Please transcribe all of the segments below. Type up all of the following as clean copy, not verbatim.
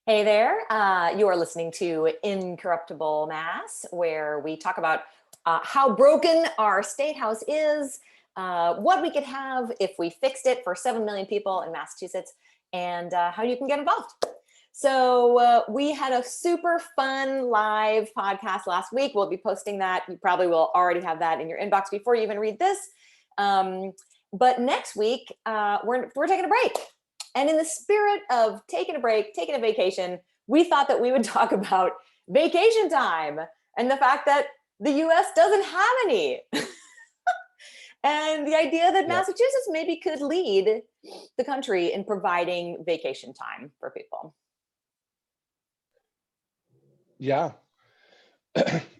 Hey there, you are listening to Incorruptible Mass, where we talk about how broken our state house is, what we could have if we fixed it for 7 million people in Massachusetts, and how you can get involved. So we had a super fun live podcast last week. We'll be posting that. You probably will already have that in your inbox before you even read this. But next week, we're taking a break. And in the spirit of taking a break, taking a vacation, we thought that we would talk about vacation time and the fact that the US doesn't have any. And the idea that Massachusetts maybe could lead the country in providing vacation time for people. Yeah.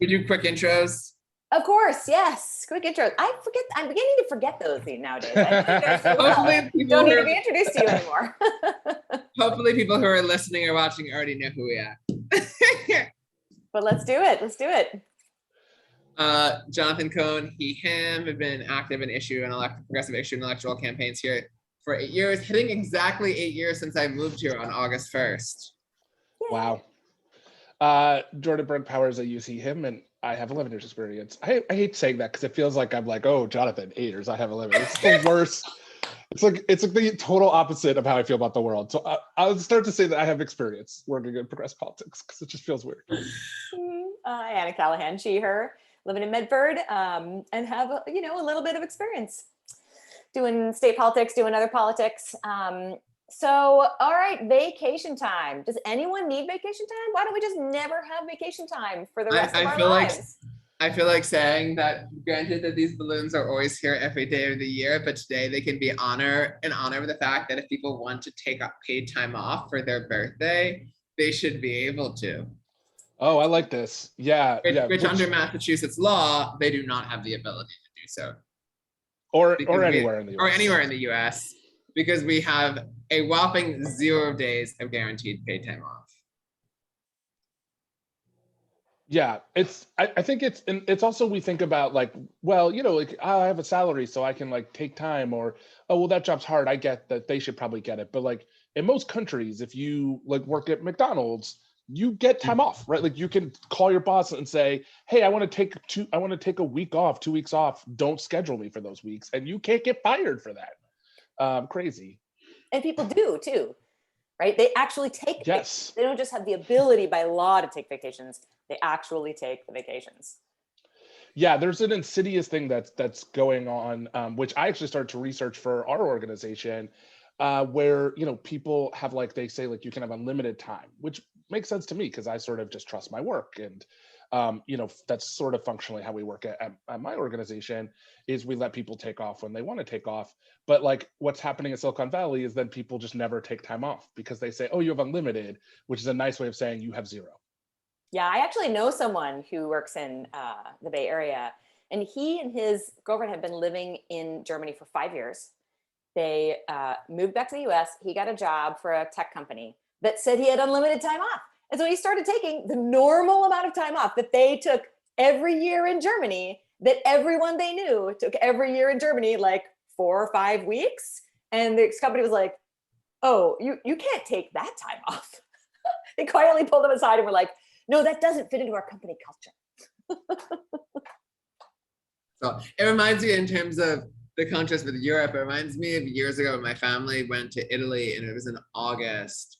We do quick intros. Of course, yes. Quick intro. I'm beginning to forget those nowadays. Hopefully people don't need to be introduced to you anymore. Hopefully people who are listening or watching already know who we are. But let's do it. Let's do it. Jonathan Cohn, he, him, have been active in progressive issue and electoral campaigns here for 8 years, hitting exactly 8 years since I moved here on August 1st. Wow. Jordan Berg Powers, I use he, him, and I have 11 years experience. I hate saying that because it feels like I'm like, oh, Jonathan, 8 years, I have 11. It's the worst. It's like the total opposite of how I feel about the world. So I'll start to say that I have experience working in progressive politics because it just feels weird. Anna Callahan, she, her, living in Medford, and have a little bit of experience doing state politics, doing other politics. So, all right, vacation time. Does anyone need vacation time? Why don't we just never have vacation time for the rest of our lives? I feel like saying that, granted that these balloons are always here every day of the year, but today they can be in honor of the fact that if people want to take paid time off for their birthday, they should be able to. Oh, I like this. Yeah. Which under Massachusetts law, they do not have the ability to do so. Or anywhere in the US. Or anywhere in the US, because we have a whopping 0 days of guaranteed paid time off. Yeah, I think it's also, we think about like, well, like, oh, I have a salary so I can like take time, or, oh, well, that job's hard. I get that they should probably get it. But like in most countries, if you like work at McDonald's, you get time off, right? Like you can call your boss and say, hey, I want to take a week off, 2 weeks off. Don't schedule me for those weeks. And you can't get fired for that. Crazy. And people do too, right? They actually take, yes. They don't just have the ability by law to take vacations. They actually take the vacations. Yeah, there's an insidious thing that's going on, which I actually started to research for our organization, where, people have, like, they say, like, you can have unlimited time, which makes sense to me because I sort of just trust my work. And, that's sort of functionally how we work at my organization, is we let people take off when they want to take off. But like what's happening in Silicon Valley is then people just never take time off because they say, oh, you have unlimited, which is a nice way of saying you have zero. Yeah, I actually know someone who works in the Bay Area, and he and his girlfriend have been living in Germany for 5 years. They moved back to the US. He got a job for a tech company that said he had unlimited time off. And so he started taking the normal amount of time off that they took every year in Germany, that everyone they knew took every year in Germany, like 4 or 5 weeks. And the company was like, oh, you can't take that time off. They quietly pulled him aside and were like, no, that doesn't fit into our company culture. So it reminds me, in terms of the contrast with Europe, it reminds me of years ago when my family went to Italy, and it was in August.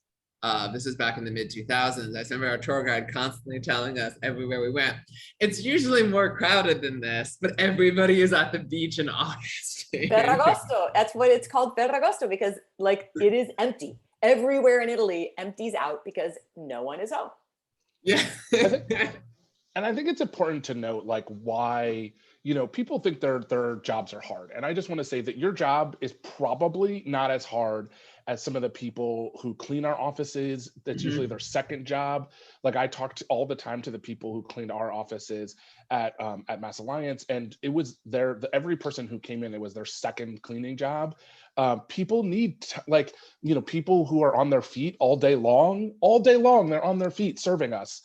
This was back in the mid-2000s. I remember our tour guide constantly telling us everywhere we went, it's usually more crowded than this, but everybody is at the beach in August. Ferragosto, that's what it's called, Ferragosto, because like it is empty. Everywhere in Italy empties out because no one is home. Yeah. And I think it's important to note, like, why, people think their jobs are hard. And I just want to say that your job is probably not as hard as some of the people who clean our offices. That's usually their second job. Like, I talked all the time to the people who cleaned our offices at Mass Alliance, and it was every person who came in, it was their second cleaning job. People need people who are on their feet all day long, they're on their feet serving us.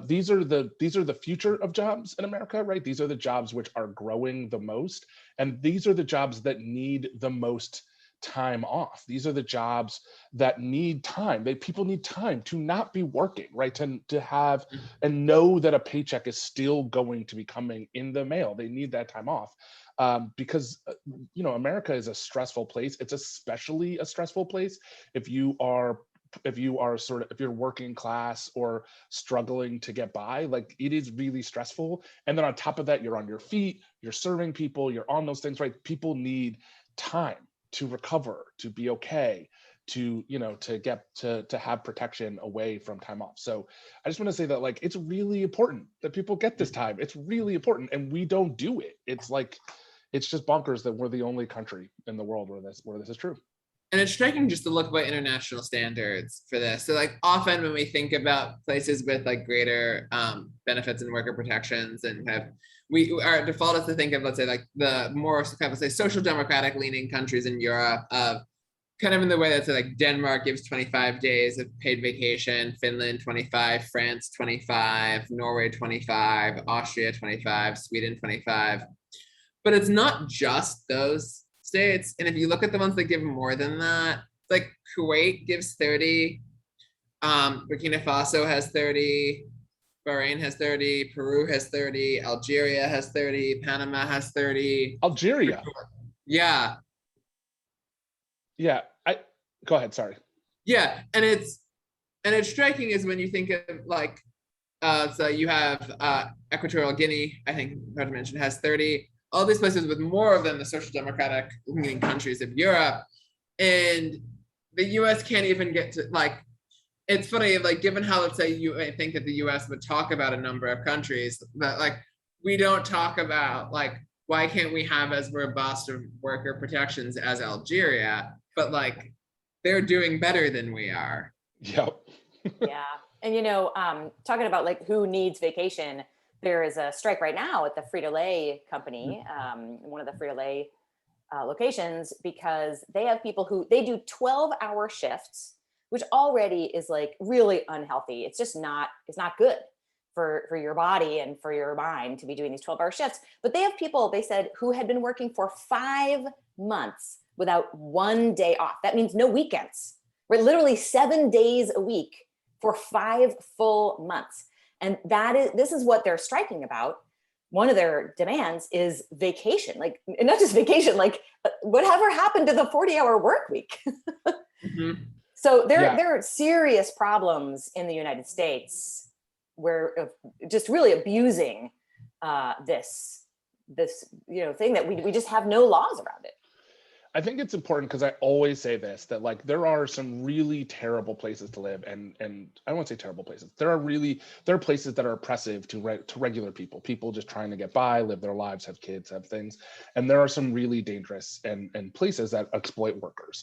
These are the future of jobs in America, right? These are the jobs which are growing the most, and these are the jobs that need the most time off. These are the jobs that need time. People need time to not be working, right? To have and know that a paycheck is still going to be coming in the mail. They need that time off. Because America is a stressful place. It's especially a stressful place if you're working class or struggling to get by. Like, it is really stressful. And then on top of that, you're on your feet, you're serving people, you're on those things, right? People need time to recover, to be okay, to have protection away from time off. So I just want to say that, like, it's really important that people get this time. It's really important, and we don't do it. It's just bonkers that we're the only country in the world where this is true. And it's striking just to look by international standards for this. So, like, often when we think about places with like greater benefits and worker protections, and our default is to think of, let's say, like the more kind of, say, social democratic leaning countries in Europe, kind of in the way that, say, like Denmark gives 25 days of paid vacation, Finland 25, France 25, Norway 25, Austria 25, Sweden 25. But it's not just those states. And if you look at the ones that give more than that, like Kuwait gives 30, Burkina Faso has 30, Bahrain has 30, Peru has 30, Algeria has 30, Panama has 30. Algeria. Yeah. Yeah. Go ahead. Sorry. Yeah. And it's striking is when you think of, like, so you have Equatorial Guinea, I think I mentioned, has 30. All these places with more of them, the social democratic leaning countries of Europe, and the US can't even get to, like, it's funny, like, given how, let's say, you think that the US would talk about a number of countries, but, like, we don't talk about, like, why can't we have as robust of worker protections as Algeria, but, like, they're doing better than we are. Yep. Yeah. And, talking about, like, who needs vacation, there is a strike right now at the Frito-Lay company, one of the Frito-Lay locations, because they have people who they do 12-hour shifts, which already is, like, really unhealthy. It's just not good for your body and for your mind to be doing these 12-hour shifts. But they have people, they said, who had been working for 5 months without one day off. That means no weekends. We're literally 7 days a week for 5 full months. And this is what they're striking about. One of their demands is vacation, like, not just vacation, like, whatever happened to the 40-hour work week? Mm-hmm. So there are serious problems in the United States where just really abusing this thing that we just have no laws around it. I think it's important because I always say this, that, like, there are some really terrible places to live, and I won't say terrible places. There are places that are oppressive to regular people just trying to get by, live their lives, have kids, have things. And there are some really dangerous and places that exploit workers.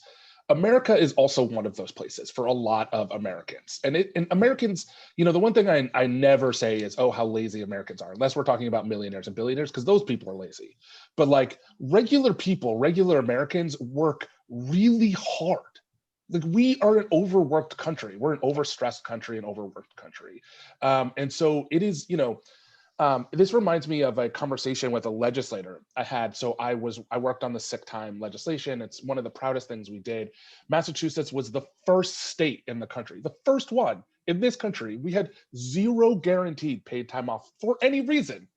America is also one of those places for a lot of Americans. And Americans, the one thing I never say is, oh, how lazy Americans are, unless we're talking about millionaires and billionaires, because those people are lazy. But, like, regular people, regular Americans work really hard. Like, we are an overworked country. We're an overstressed country, an overworked country. And so it is, this reminds me of a conversation with a legislator I had. So I worked on the sick time legislation. It's one of the proudest things we did. Massachusetts was the first state in the country, the first one in this country. We had 0 guaranteed paid time off for any reason,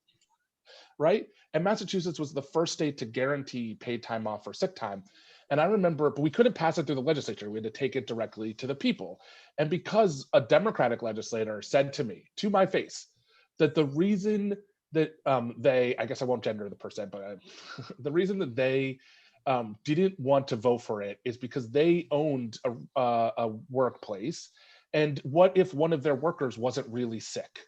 right? And Massachusetts was the first state to guarantee paid time off for sick time. And I remember, but we couldn't pass it through the legislature. We had to take it directly to the people. And because a Democratic legislator said to me, to my face, that the reason that I guess I won't gender the person, but the reason that they didn't want to vote for it is because they owned a workplace. And what if one of their workers wasn't really sick?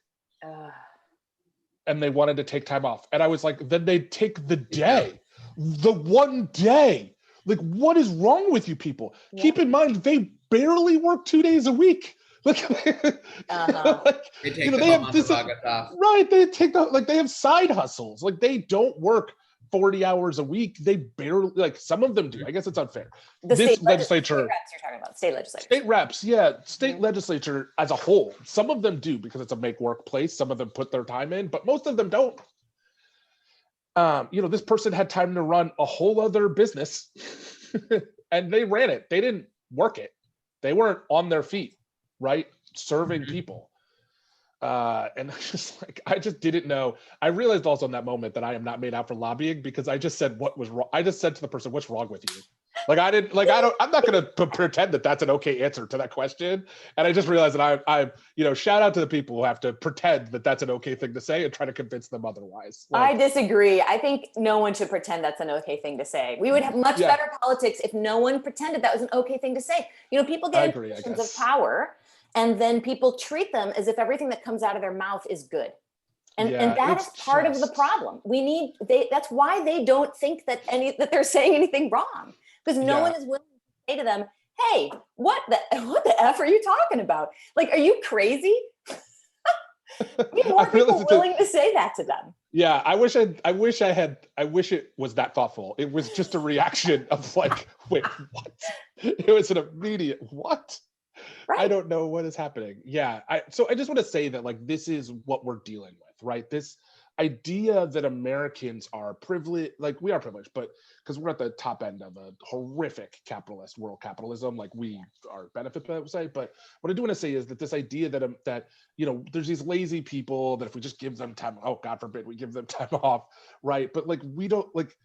And they wanted to take time off. And I was like, then they'd take the day, the one day. Like, what is wrong with you people? Yeah. Keep in mind, they barely work 2 days a week. Like, like, they take they have this, right? They take they have side hustles. Like, they don't work 40 hours a week. They barely, like, some of them do. I guess it's unfair. This legislature, state reps you're talking about, state legislature. State reps, yeah, state legislature as a whole. Some of them do because it's a make work place. Some of them put their time in, but most of them don't. This person had time to run a whole other business and they ran it. They didn't work it. They weren't on their feet, right? Serving people. And I just didn't know. I realized also in that moment that I am not made out for lobbying, because I just said what was wrong. I just said to the person, "What's wrong with you?" I'm not going to pretend that that's an okay answer to that question. And I just realized that I shout out to the people who have to pretend that that's an okay thing to say and try to convince them otherwise. I disagree. I think no one should pretend that's an okay thing to say. We would have much better politics if no one pretended that was an okay thing to say. People get in positions of power, and then people treat them as if everything that comes out of their mouth is good. And that is part of the problem. That's why they don't think that they're saying anything wrong, because no one is willing to say to them, "Hey, what the F are you talking about? Like, are you crazy?" We more people willing to say that to them. Yeah, I wish it was that thoughtful. It was just a reaction of like, wait, what? It was an immediate what? Right. I don't know what is happening. Yeah. So I just want to say that, like, this is what we're dealing with, right? This idea that Americans are privileged, like we are privileged, but because we're at the top end of a horrific capitalist world capitalism, like we are benefit by that say. But what I do want to say is that this idea that there's these lazy people that if we just give them time, oh God forbid we give them time off, right? But like we don't, like,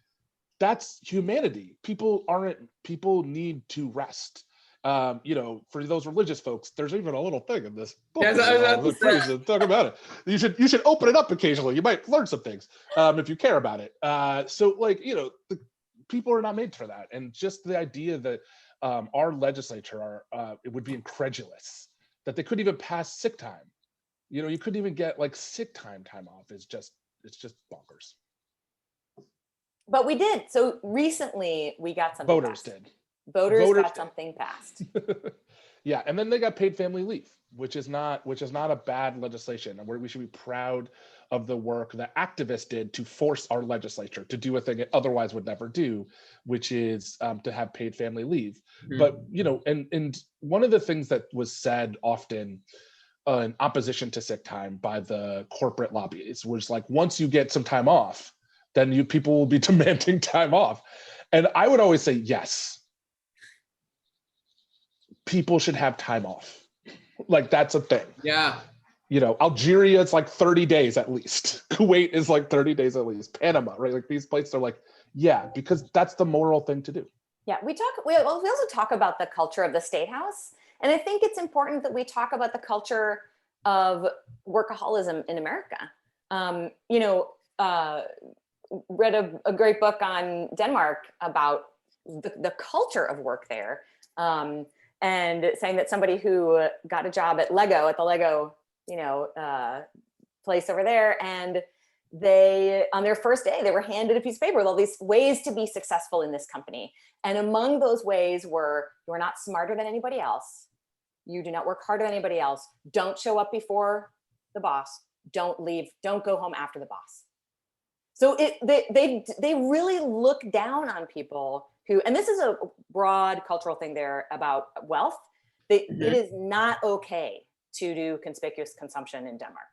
that's humanity. People need to rest. For those religious folks, there's even a little thing in this book. Talk about it. You should open it up occasionally. You might learn some things if you care about it. The people are not made for that, and just the idea that our legislature it would be incredulous that they couldn't even pass sick time. You couldn't even get like sick time off. It's just bonkers. But we did. So recently we got something. Voters passed. did. Voters got something passed. Yeah, and then they got paid family leave, which is not a bad legislation, and where we should be proud of the work that activists did to force our legislature to do a thing it otherwise would never do, which is to have paid family leave. Mm-hmm. But and one of the things that was said often in opposition to sick time by the corporate lobbyists was like, once you get some time off, then people will be demanding time off, and I would always say yes. People should have time off. Like, that's a thing. Yeah. Algeria, it's like 30 days at least. Kuwait is like 30 days at least. Panama, right? Like these places are like, yeah, because that's the moral thing to do. Yeah, we also talk about the culture of the State House. And I think it's important that we talk about the culture of workaholism in America. Read a great book on Denmark about the culture of work there. And saying that somebody who got a job at the Lego, place over there, and they, on their first day, they were handed a piece of paper with all these ways to be successful in this company. And among those ways were, you are not smarter than anybody else. You do not work harder than anybody else. Don't show up before the boss. Don't leave. Don't go home after the boss. So they really look down on people who, and this is a broad cultural thing there about wealth. It is not okay to do conspicuous consumption in Denmark,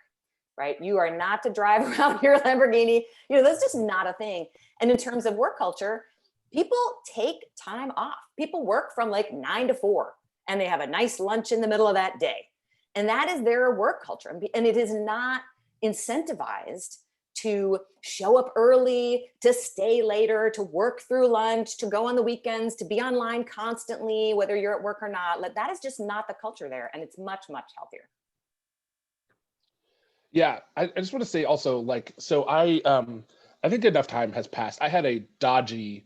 right? You are not to drive around your Lamborghini. That's just not a thing. And in terms of work culture, people take time off. People work from like 9 to 4, and they have a nice lunch in the middle of that day. And that is their work culture. And it is not incentivized to show up early, to stay later, to work through lunch, to go on the weekends, to be online constantly, whether you're at work or not. That is just not the culture there. And it's much, much healthier. Yeah, I just want to say also, like, so I think enough time has passed. I had a dodgy,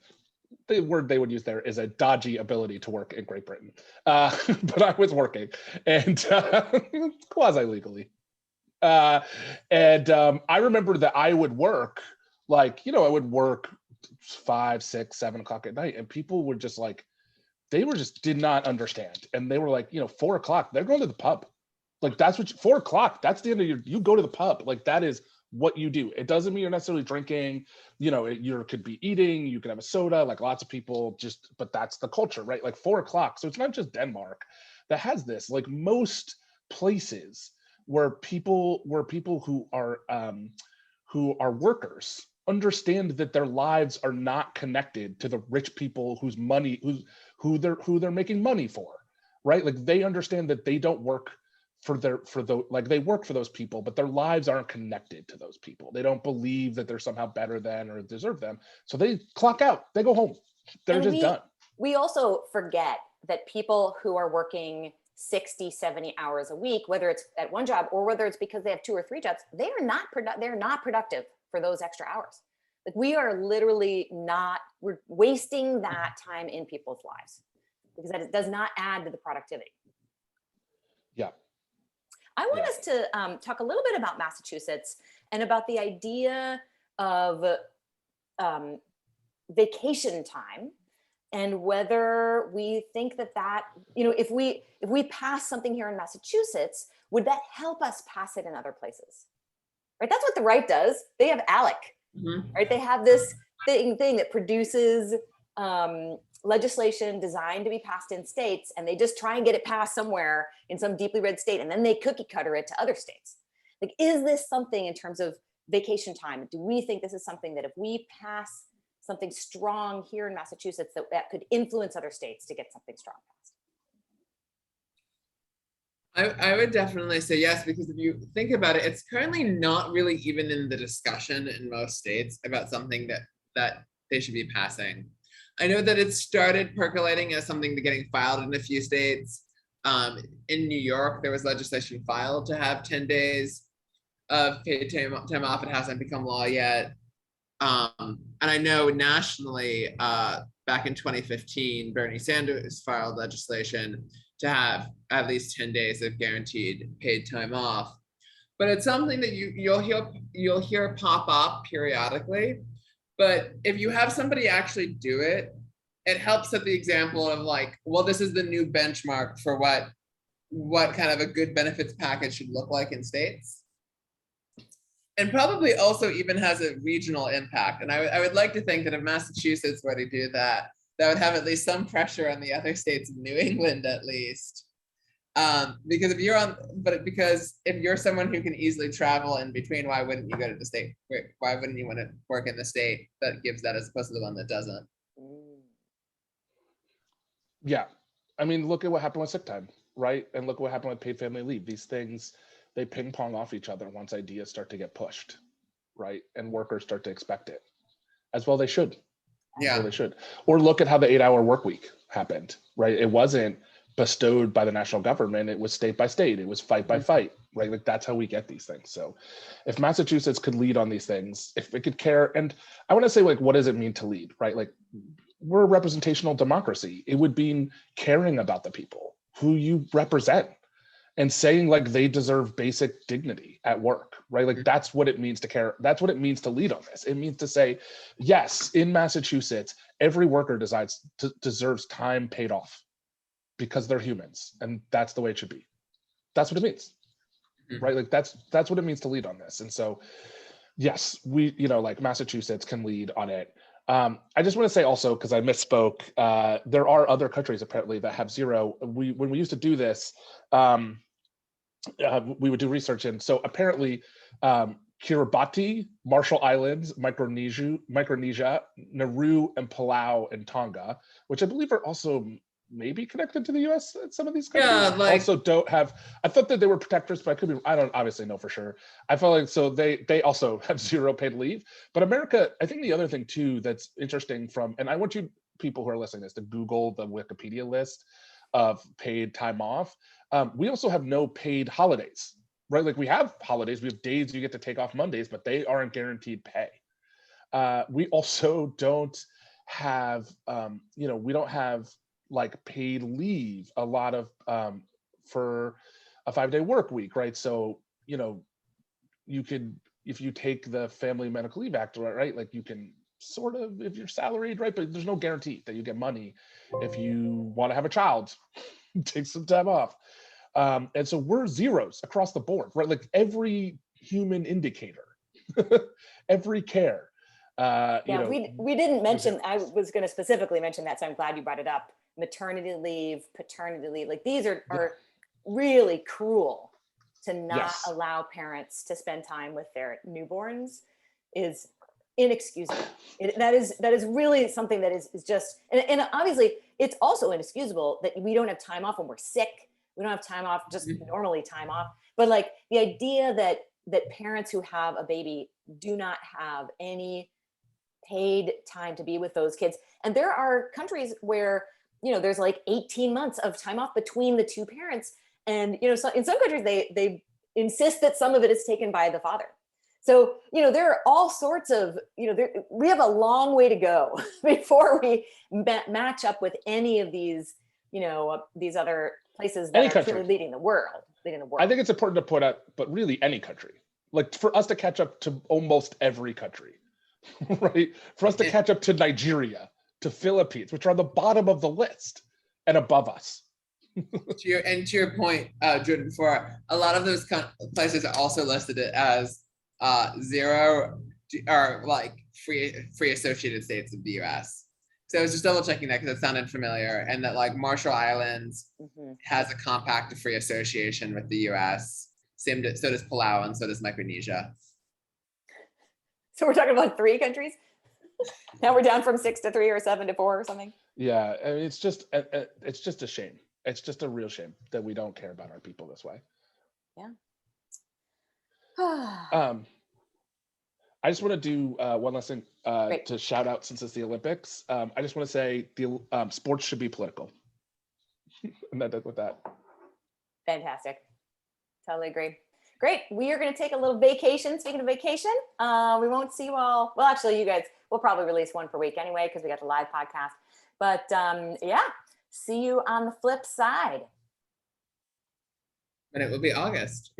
the word they would use there is a dodgy ability to work in Great Britain. But I was working, and quasi-legally. I remember that I would work, I would work 5, 6, 7 o'clock at night, and people would just like, did not understand. And they were like, 4 o'clock, they're going to the pub. Like, that's 4 o'clock, that's the end of you go to the pub. Like, that is what you do. It doesn't mean you're necessarily drinking, you could be eating, you could have a soda, like lots of people but that's the culture, right? Like 4 o'clock. So it's not just Denmark that has this, like most places where people who are workers understand that their lives are not connected to the rich people whose who they're making money for, right? Like they understand that they don't work they work for those people, but their lives aren't connected to those people. They don't believe that they're somehow better than or deserve them. So they clock out, they go home. They're just done. We also forget that people who are working 60, 70 hours a week, whether it's at one job or whether it's because they have 2 or 3 jobs, they're not productive for those extra hours. Like we are literally we're wasting that time in people's lives because that does not add to the productivity. Yeah. I want us to talk a little bit about Massachusetts and about the idea of vacation time, and whether we think that if we pass something here in Massachusetts, would that help us pass it in other places? Right? That's what the right does. They have ALEC, right? They have this thing that produces legislation designed to be passed in states, and they just try and get it passed somewhere in some deeply red state, and then they cookie cutter it to other states. Like, is this something in terms of vacation time? Do we think this is something that if we pass something strong here in Massachusetts, that could influence other states to get something strong passed? I would definitely say yes, because if you think about it, it's currently not really even in the discussion in most states about something that they should be passing. I know that it started percolating as something to getting filed in a few states. In New York, there was legislation filed to have 10 days of paid time off. It hasn't become law yet. And I know nationally, back in 2015, Bernie Sanders filed legislation to have at least 10 days of guaranteed paid time off. But it's something that you'll hear pop up periodically. But if you have somebody actually do it, it helps set the example of like, well, this is the new benchmark for what kind of a good benefits package should look like in states. And probably also even has a regional impact. And I would like to think that if Massachusetts were to do that, that would have at least some pressure on the other states of New England, at least. Because if you're someone who can easily travel in between, why wouldn't you go to the state? Why wouldn't you want to work in the state that gives that as opposed to the one that doesn't? Yeah. I mean, look at what happened with sick time, right? And look what happened with paid family leave. These things, they ping pong off each other once ideas start to get pushed, right? And workers start to expect it, as well they should. Yeah. Well, they should. Or look at how the 8-hour work week happened, right? It wasn't bestowed by the national government. It was state by state. It was fight by fight, right? Like that's how we get these things. So if Massachusetts could lead on these things, if it could care, and I want to say, like, what does it mean to lead, right? Like, we're a representational democracy. It would mean caring about the people who you represent and saying like they deserve basic dignity at work, right? Like that's what it means to care. That's what it means to lead on this. It means to say, yes, in Massachusetts, every worker deserves time paid off because they're humans, and that's the way it should be. That's what it means, right? Like that's what it means to lead on this. And so, yes, we, like Massachusetts can lead on it. I just want to say also, because I misspoke, there are other countries apparently that have zero. When we used to do this, we would do research, and so apparently Kiribati, Marshall Islands, Micronesia, Nauru, and Palau and Tonga, which I believe are also maybe connected to the U.S. Some of these countries also don't have. I thought that they were protectors, but I don't obviously know for sure. I felt like so they also have zero paid leave. But America, I think the other thing too that's interesting and I want you people who are listening to this to Google the Wikipedia list of paid time off. We also have no paid holidays, right? Like we have holidays, we have days you get to take off Mondays, but they aren't guaranteed pay. We also don't have, we don't have like paid leave a lot of for a 5-day work week, right? So, you could, if you take the Family Medical Leave Act, right? Like you can sort of, if you're salaried, right? But there's no guarantee that you get money if you want to have a child, take some time off. And so we're zeros across the board, right? Like every human indicator, every care. We didn't mention, I was going to specifically mention that, so I'm glad you brought it up. Maternity leave, paternity leave, like these are really cruel to not allow parents to spend time with their newborns is inexcusable. That is really something that is just, and obviously it's also inexcusable that we don't have time off when we're sick. We don't have time off, just normally time off. But like the idea that parents who have a baby do not have any paid time to be with those kids. And there are countries where, there's like 18 months of time off between the two parents. And, so in some countries, they insist that some of it is taken by the father. So, there are all sorts of, we have a long way to go before we match up with any of these, these other places that are truly leading the world. I think it's important to put up, but really any country, like for us to catch up to almost every country, right? For us to catch up to Nigeria, to Philippines, which are on the bottom of the list and above us. To your point, Jordan, before, a lot of those places are also listed as zero or like free associated states of the US. So I was just double checking that because it sounded familiar, and that like Marshall Islands has a compact of free association with the US. So does Palau, and so does Micronesia. So we're talking about 3 countries. Now we're down from 6 to 3 or 7 to 4 or something. Yeah, I mean, it's just a shame. It's just a real shame that we don't care about our people this way. Yeah. I just want to do one last thing to shout out, since it's the Olympics. I just want to say the sports should be political. And that with that. Fantastic. Totally agree. Great. We are going to take a little vacation. Speaking of vacation, we won't see you all. Well, actually, you guys, we'll probably release one per week anyway, because we got the live podcast. But yeah, see you on the flip side. And it will be August.